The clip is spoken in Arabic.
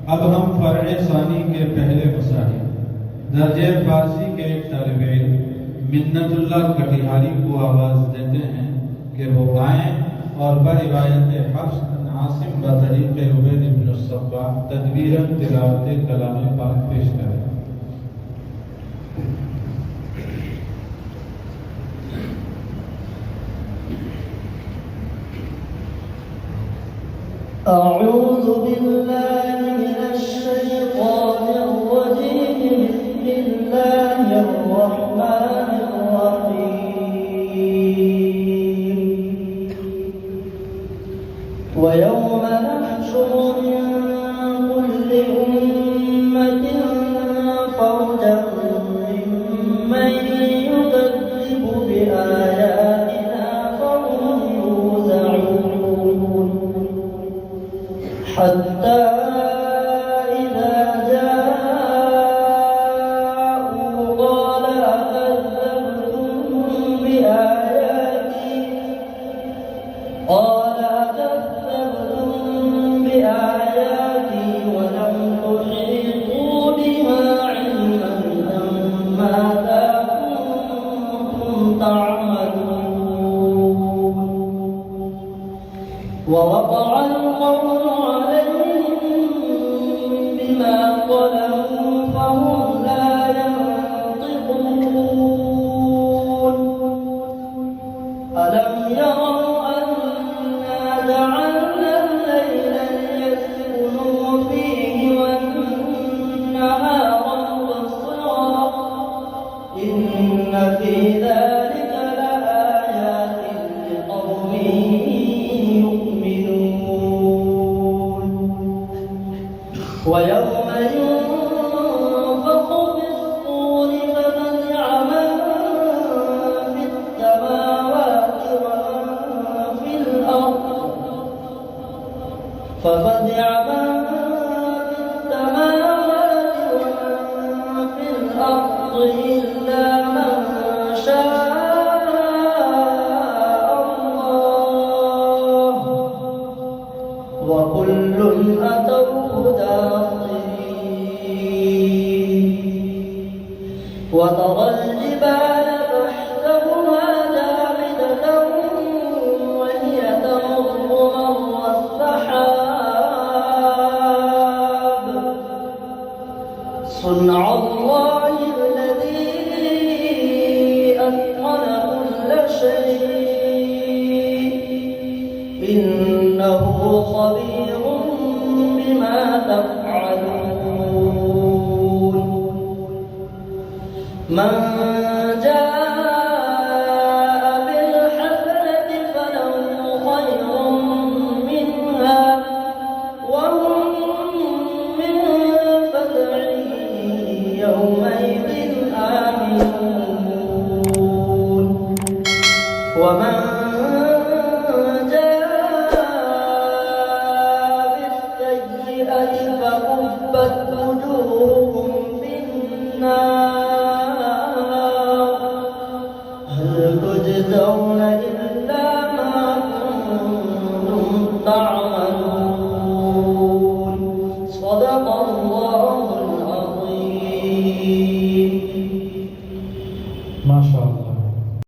अब हम फर्ए सानी के पहले मसाइल दर्जे फारसी के एक तालिब इल्म मिन्नतुल्लाह कटिहारी को आवाज़ देते हैं कि वो गाएं और बरिवायत हफ्स आसिम बतरीक़ उबैद इब्न सब्बा तदबीरन तिलावत कलाम पाक पेश करें। أعوذ بالله من الشيطان الرجيم بسم الله الرحمن الرحيم ويوم نحشر من كل أمة فوجا ممن يكذب بآياتنا فهم يوزعون حتى إذا جاءوا قال أكذبتم بآياتي ولم تحيطوا بها علما أم ماذا كنتم تعملون ووقع القول بما ظلموا فهم لا ينطقون ألم يروا أنا جعلنا الليل ليسكنوا فيه والنهار مبصرا إن في ذلك لآيات لقوم يؤمنون ويوم ينفخ في الصور ففزع من في السماوات ومن في الأرض إلا من شاء الله وكل أتوه داخرين وترى الجبال تحسبها جامدة وهي تمر مر السحاب صنع الله الذي أتقن كل شيء إنه خبير بما تفعلون من جاء بالحسنة فله خير منها وهم من فزع يومئذ آمنون ومن فكبت وجوههم في النار هل تجزون إلا